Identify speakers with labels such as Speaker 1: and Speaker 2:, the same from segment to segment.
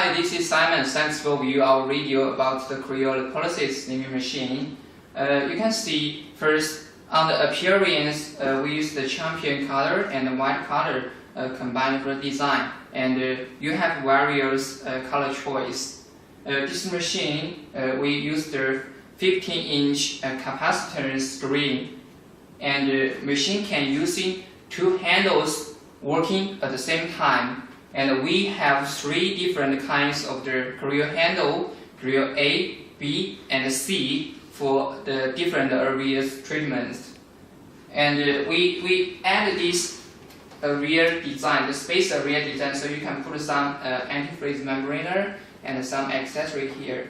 Speaker 1: Hi, this is Simon. Thanks for viewing our video about the cryolipolysis limit machine. You can see first on the appearance, we use the champion color and the white color combined for design, and you have various color choice. This machine, we use the 15-inch capacitance screen, and the machine can using two handles working at the same time. And we have three different kinds of the cryo handle, cryo A, B, and C for the different areas treatments. And we add this area design, the space area design, so you can put some antifreeze membrane and some accessory here.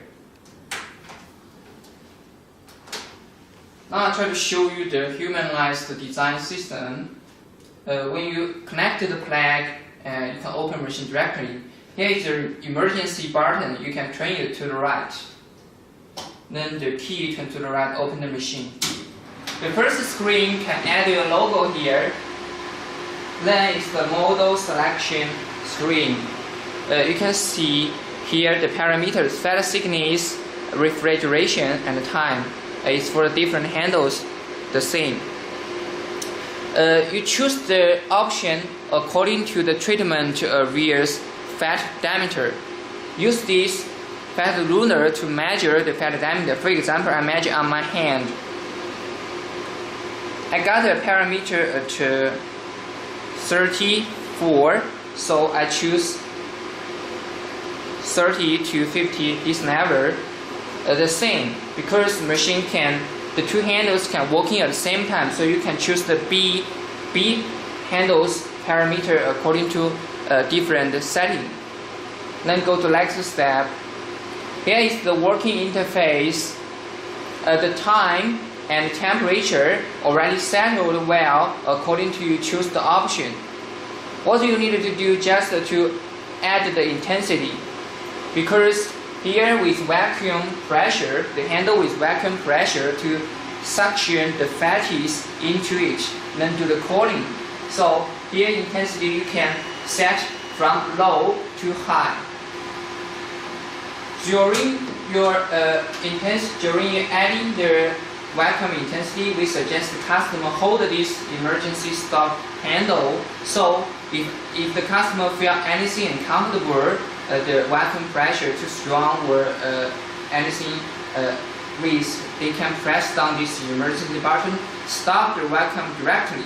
Speaker 1: Now I'll try to show you the humanized design system. When you connect the plug, you can open the machine directly. Here is the emergency button. You can turn it to the right. Then the key turn to the right, open the machine. The first screen can add your logo here. Then it's the model selection screen. You can see here the parameters, fat thickness, refrigeration, and time. It's for the different handles the same. You choose the option according to the treatment area's fat diameter. Use this fat ruler to measure the fat diameter. For example, I measure on my hand. I got a parameter at 34, so I choose 30 to 50 this level. The same, because the machine the two handles can working at the same time, so you can choose the B handles parameter according to different setting. Then go to next step. Here is the working interface. The time and temperature already settled well according to you choose the option. What you need to do just to add the intensity, because here with vacuum pressure, the handle with vacuum pressure to suction the fatties into it, then do the cooling. So here intensity you can set from low to high. During your during adding the vacuum intensity, we suggest the customer hold this emergency stop handle. So if the customer feel anything uncomfortable, the vacuum pressure too strong or anything they can press down this emergency button, stop the vacuum directly.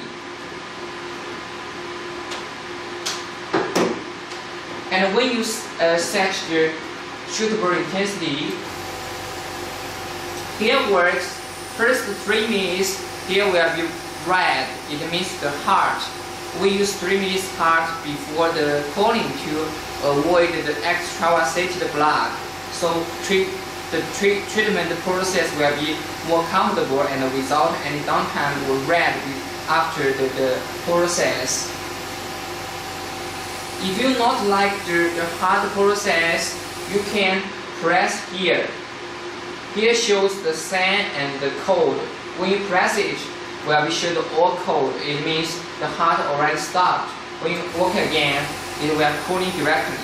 Speaker 1: And when you set the suitable intensity, here works first 3 minutes. Here will be red. It means the heart. We use 3 minutes heart before the cooling to avoid the extravasated blood. So the treatment process will be more comfortable and without any downtime or red after the process. If you not like the hard process, you can press here. Here shows the sun and the cold. When you press it, will be show the all cold. It means the heart already stopped. When you work again, it will cooling directly.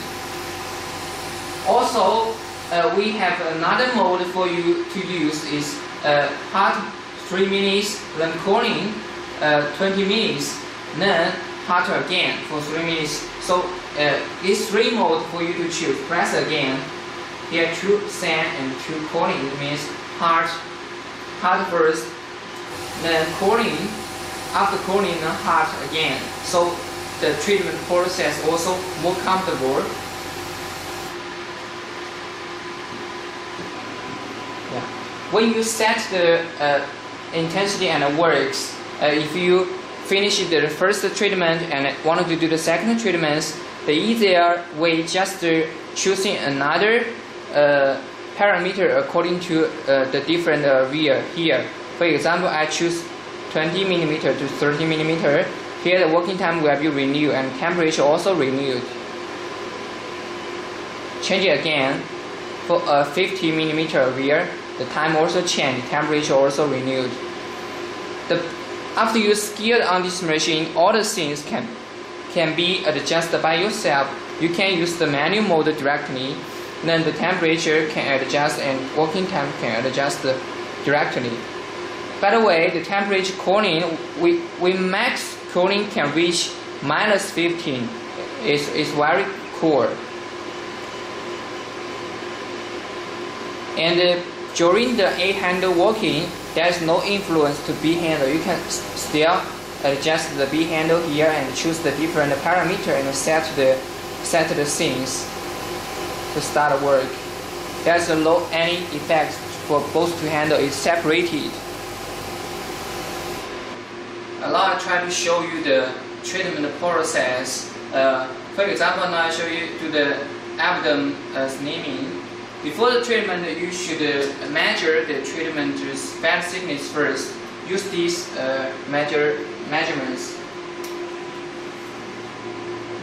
Speaker 1: Also, we have another mode for you to use is hot 3 minutes, then cooling 20 minutes, then hot again for 3 minutes. So these 3 modes for you to choose. Press again. Here 2 sun and 2 cooling. It means hot first, then cooling. After cooling, then hot again. So the treatment process also more comfortable. Yeah. When you set the intensity and it works, if you finish the first treatment and want to do the second treatment, the easier way just choosing another parameter according to the different area here. For example, I choose 20 mm to 30 mm. Here the working time will be renewed and temperature also renewed. Change it again for a 50 mm area. The time also changed, temperature also renewed. After you skilled on this machine, all the things can be adjusted by yourself you can use the manual mode directly. Then the temperature can adjust and working time can adjust directly. By the way, the temperature cooling, we max cooling can reach -15. It's very cool. And during the A handle working, there is no influence to B handle. You can still adjust the B handle here and choose the different parameter and set the scenes to start work. There's no any effect for both two handles. It's separated. Now I try to show you the treatment process. For example, now I show you to the abdomen slimming. Before the treatment, you should measure the treatment fat thickness first. Use these measurements.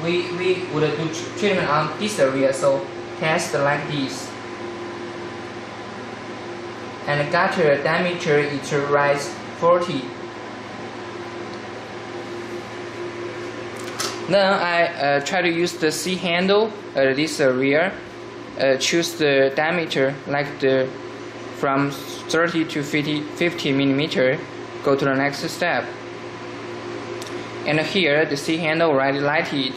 Speaker 1: We would do treatment on this area, so test like this. And gutter diameter is rise 40. Then I try to use the C handle this area. Choose the diameter like from 30 to 50 millimeter. Go to the next step. And here the C handle already lighted.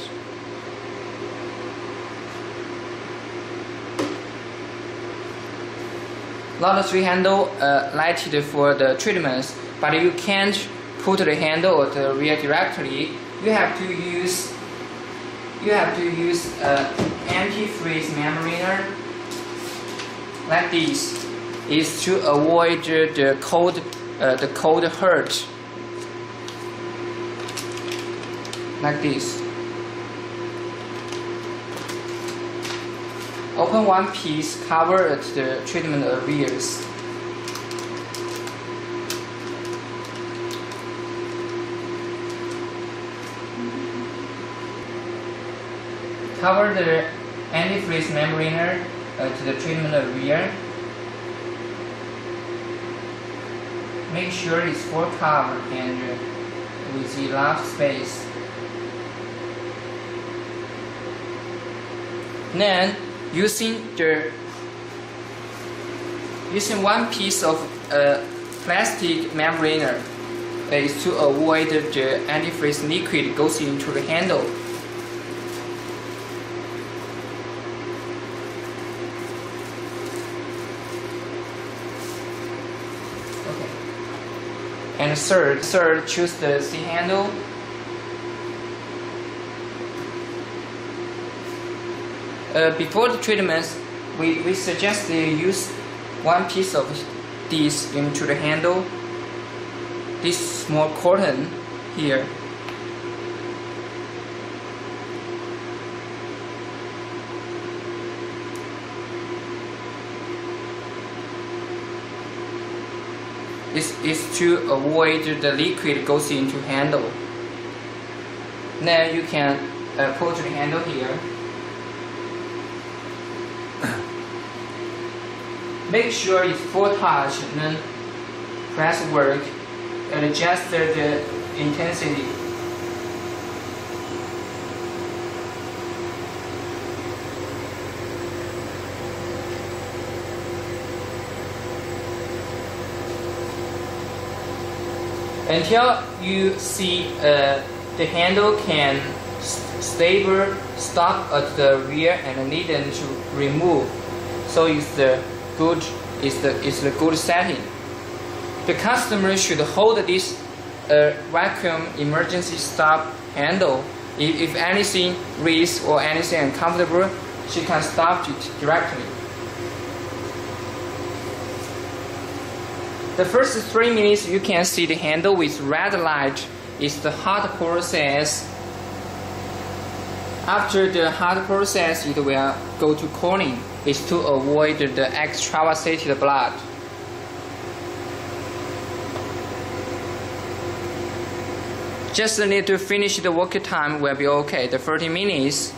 Speaker 1: Now the 3 handle lighted for the treatments, but you can't put the handle or the rear directly. You have to use anti-freeze membrane like this. Is to avoid the cold hurt. Like this. Open one piece, cover the treatment areas. Cover the antifreeze membrane to the treatment area. Make sure it's full cover and with enough space. Then using one piece of plastic membrane is to avoid the antifreeze liquid goes into the handle. And third, choose the C handle. Before the treatments, we suggest you use one piece of this into the handle. This small cotton here. This is to avoid the liquid goes into handle. Then you can put the handle here. Make sure it's full touch, and then press work and adjust the intensity. Until you see the handle can stable stop at the rear and need them to remove. So it's the good setting. The customer should hold this vacuum emergency stop handle. If anything risks or anything uncomfortable, she can stop it directly. The first 3 minutes you can see the handle with red light is the hot process. After the hot process, it will go to cooling. It's to avoid the extravasated blood. Just need to finish the work time will be okay. The 30 minutes.